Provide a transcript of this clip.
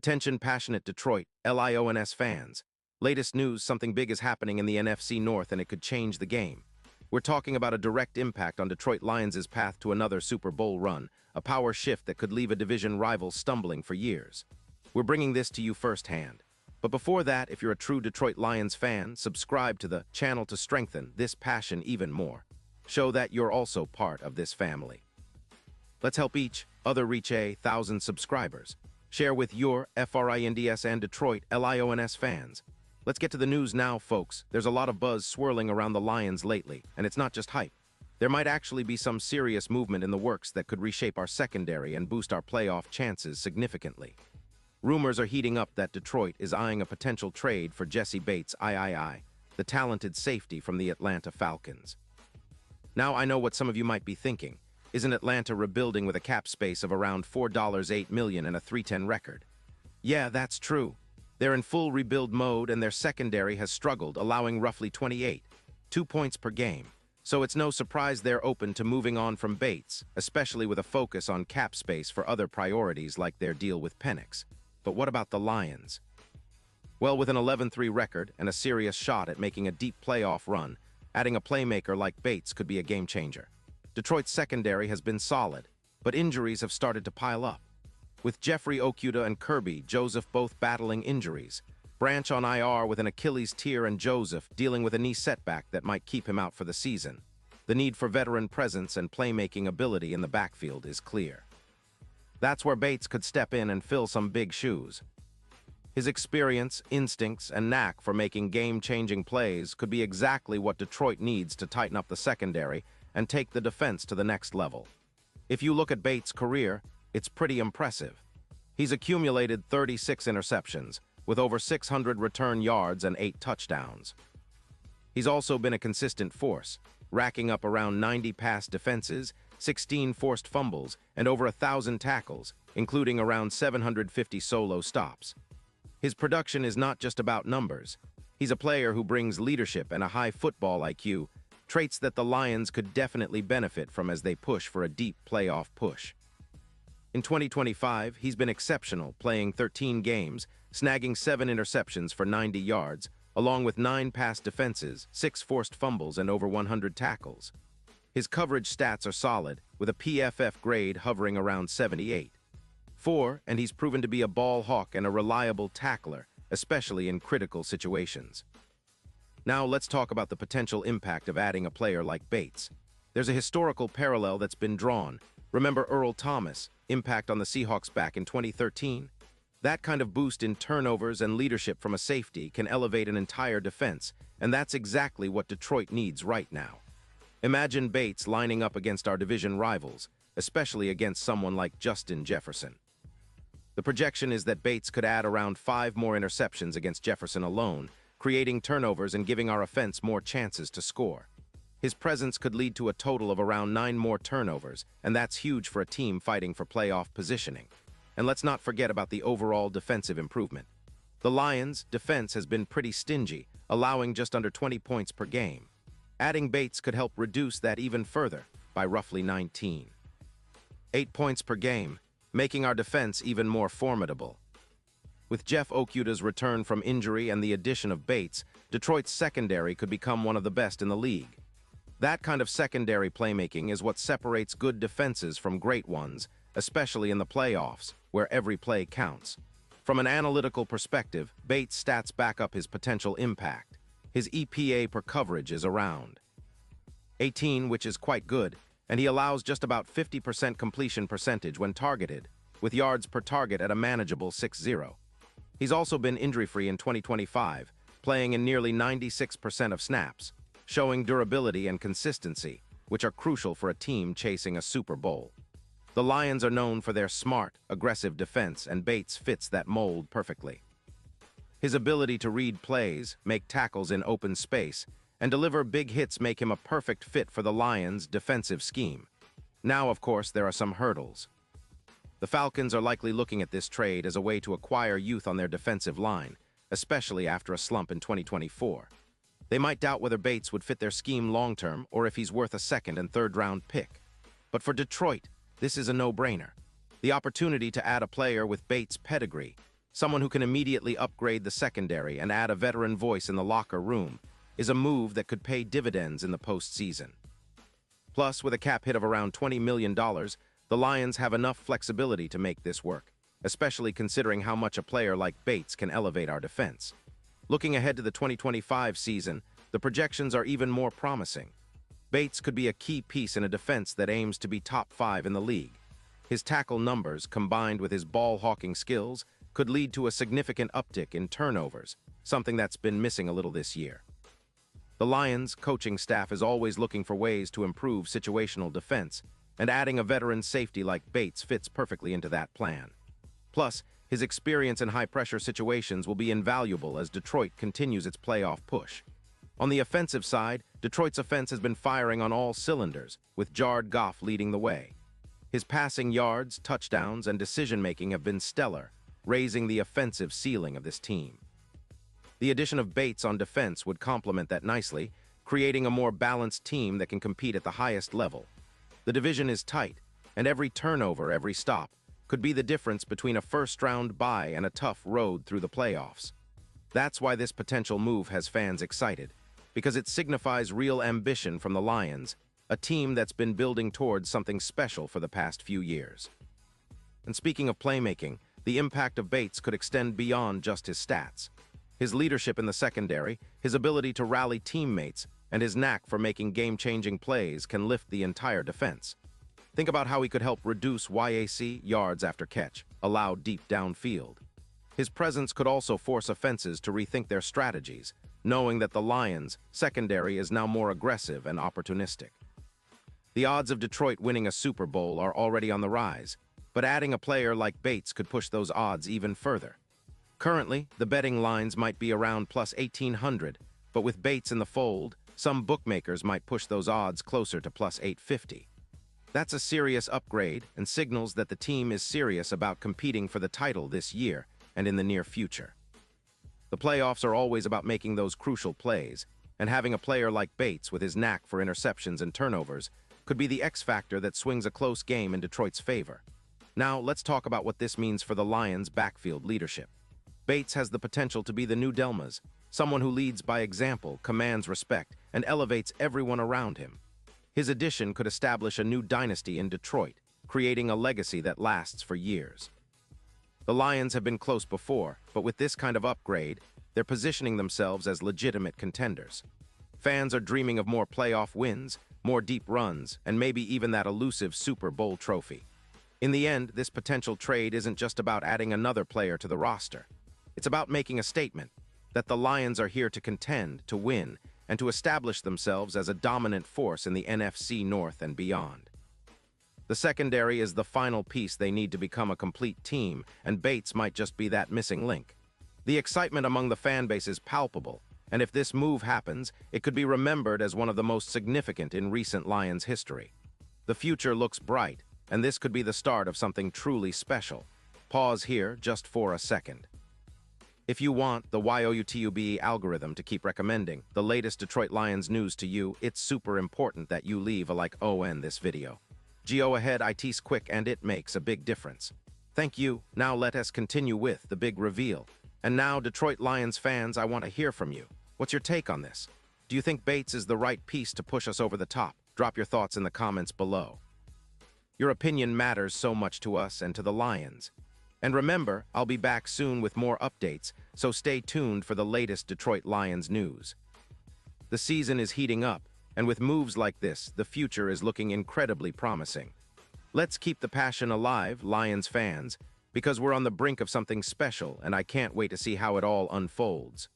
Attention passionate Detroit, LIONS fans. Latest news, something big is happening in the NFC North and it could change the game. We're talking about a direct impact on Detroit Lions' path to another Super Bowl run, a power shift that could leave a division rival stumbling for years. We're bringing this to you firsthand. But before that, if you're a true Detroit Lions fan, subscribe to the channel to strengthen this passion even more. Show that you're also part of this family. Let's help each other reach 1,000 subscribers. Share with your FRINDS and Detroit LIONS fans. Let's get to the news now, folks. There's a lot of buzz swirling around the Lions lately, and it's not just hype. There might actually be some serious movement in the works that could reshape our secondary and boost our playoff chances significantly. Rumors are heating up that Detroit is eyeing a potential trade for Jessie Bates, the talented safety from the Atlanta Falcons. Now, I know what some of you might be thinking. Isn't Atlanta rebuilding with a cap space of around $4.8 million and a 3-10 record? Yeah, that's true. They're in full rebuild mode and their secondary has struggled, allowing roughly 2 points per game. So it's no surprise they're open to moving on from Bates, especially with a focus on cap space for other priorities like their deal with Penix. But what about the Lions? Well, with an 11-3 record and a serious shot at making a deep playoff run, adding a playmaker like Bates could be a game changer. Detroit's secondary has been solid, but injuries have started to pile up. With Jeffrey Okudah and Kirby Joseph both battling injuries, Branch on IR with an Achilles tear and Joseph dealing with a knee setback that might keep him out for the season, the need for veteran presence and playmaking ability in the backfield is clear. That's where Bates could step in and fill some big shoes. His experience, instincts, and knack for making game-changing plays could be exactly what Detroit needs to tighten up the secondary and take the defense to the next level. If you look at Bates' career, it's pretty impressive. He's accumulated 36 interceptions, with over 600 return yards and 8 touchdowns. He's also been a consistent force, racking up around 90 pass defenses, 16 forced fumbles, and over 1,000 tackles, including around 750 solo stops. His production is not just about numbers. He's a player who brings leadership and a high football IQ, traits that the Lions could definitely benefit from as they push for a deep playoff push. In 2025, he's been exceptional, playing 13 games, snagging 7 interceptions for 90 yards, along with 9 pass defenses, 6 forced fumbles, and over 100 tackles. His coverage stats are solid, with a PFF grade hovering around 78. And he's proven to be a ball hawk and a reliable tackler, especially in critical situations. Now let's talk about the potential impact of adding a player like Bates. There's a historical parallel that's been drawn. Remember Earl Thomas' impact on the Seahawks back in 2013? That kind of boost in turnovers and leadership from a safety can elevate an entire defense, and that's exactly what Detroit needs right now. Imagine Bates lining up against our division rivals, especially against someone like Justin Jefferson. The projection is that Bates could add around 5 more interceptions against Jefferson alone, creating turnovers and giving our offense more chances to score. His presence could lead to a total of around 9 more turnovers, and that's huge for a team fighting for playoff positioning. And let's not forget about the overall defensive improvement. The Lions' defense has been pretty stingy, allowing just under 20 points per game. Adding Bates could help reduce that even further, by roughly 19. 8 points per game, making our defense even more formidable. With Jeff Okudah's return from injury and the addition of Bates, Detroit's secondary could become one of the best in the league. That kind of secondary playmaking is what separates good defenses from great ones, especially in the playoffs, where every play counts. From an analytical perspective, Bates' stats back up his potential impact. His EPA per coverage is around 18, which is quite good, and he allows just about 50% completion percentage when targeted, with yards per target at a manageable 6-0. He's also been injury-free in 2025, playing in nearly 96% of snaps, showing durability and consistency, which are crucial for a team chasing a Super Bowl. The Lions are known for their smart, aggressive defense, and Bates fits that mold perfectly. His ability to read plays, make tackles in open space, and deliver big hits make him a perfect fit for the Lions' defensive scheme. Now, of course, there are some hurdles. The Falcons are likely looking at this trade as a way to acquire youth on their defensive line, especially after a slump in 2024. They might doubt whether Bates would fit their scheme long-term or if he's worth a 2nd and 3rd-round pick. But for Detroit, this is a no-brainer. The opportunity to add a player with Bates' pedigree, someone who can immediately upgrade the secondary and add a veteran voice in the locker room, is a move that could pay dividends in the postseason. Plus, with a cap hit of around $20 million, the Lions have enough flexibility to make this work, especially considering how much a player like Bates can elevate our defense. Looking ahead to the 2025 season, the projections are even more promising. Bates could be a key piece in a defense that aims to be top 5 in the league. His tackle numbers, combined with his ball-hawking skills, could lead to a significant uptick in turnovers, something that's been missing a little this year. The Lions' coaching staff is always looking for ways to improve situational defense, and adding a veteran safety like Bates fits perfectly into that plan. Plus, his experience in high-pressure situations will be invaluable as Detroit continues its playoff push. On the offensive side, Detroit's offense has been firing on all cylinders, with Jared Goff leading the way. His passing yards, touchdowns, and decision-making have been stellar, raising the offensive ceiling of this team. The addition of Bates on defense would complement that nicely, creating a more balanced team that can compete at the highest level. The division is tight, and every turnover, every stop, could be the difference between a first-round bye and a tough road through the playoffs. That's why this potential move has fans excited, because it signifies real ambition from the Lions, a team that's been building towards something special for the past few years. And speaking of playmaking, the impact of Bates could extend beyond just his stats. His leadership in the secondary, his ability to rally teammates, and his knack for making game-changing plays can lift the entire defense. Think about how he could help reduce YAC, yards after catch, allowed deep downfield. His presence could also force offenses to rethink their strategies, knowing that the Lions' secondary is now more aggressive and opportunistic. The odds of Detroit winning a Super Bowl are already on the rise, but adding a player like Bates could push those odds even further. Currently, the betting lines might be around plus 1,800, but with Bates in the fold, some bookmakers might push those odds closer to plus 850. That's a serious upgrade and signals that the team is serious about competing for the title this year and in the near future. The playoffs are always about making those crucial plays, and having a player like Bates with his knack for interceptions and turnovers could be the X factor that swings a close game in Detroit's favor. Now, let's talk about what this means for the Lions' backfield leadership. Bates has the potential to be the new Delmas, someone who leads by example, commands respect, and elevates everyone around him. His addition could establish a new dynasty in Detroit, creating a legacy that lasts for years. The Lions have been close before, but with this kind of upgrade, they're positioning themselves as legitimate contenders. Fans are dreaming of more playoff wins, more deep runs, and maybe even that elusive Super Bowl trophy. In the end, this potential trade isn't just about adding another player to the roster. It's about making a statement that the Lions are here to contend, to win, and to establish themselves as a dominant force in the NFC North and beyond. The secondary is the final piece they need to become a complete team, and Bates might just be that missing link. The excitement among the fan base is palpable, and if this move happens, it could be remembered as one of the most significant in recent Lions history. The future looks bright, and this could be the start of something truly special. Pause here just for a second. If you want the YOUTUBE algorithm to keep recommending the latest Detroit Lions news to you, it's super important that you leave a like on this video. Go ahead, it's quick and it makes a big difference. Thank you. Now let us continue with the big reveal. And now, Detroit Lions fans, I want to hear from you. What's your take on this? Do you think Bates is the right piece to push us over the top? Drop your thoughts in the comments below. Your opinion matters so much to us and to the Lions. And remember, I'll be back soon with more updates, so stay tuned for the latest Detroit Lions news. The season is heating up, and with moves like this, the future is looking incredibly promising. Let's keep the passion alive, Lions fans, because we're on the brink of something special, and I can't wait to see how it all unfolds.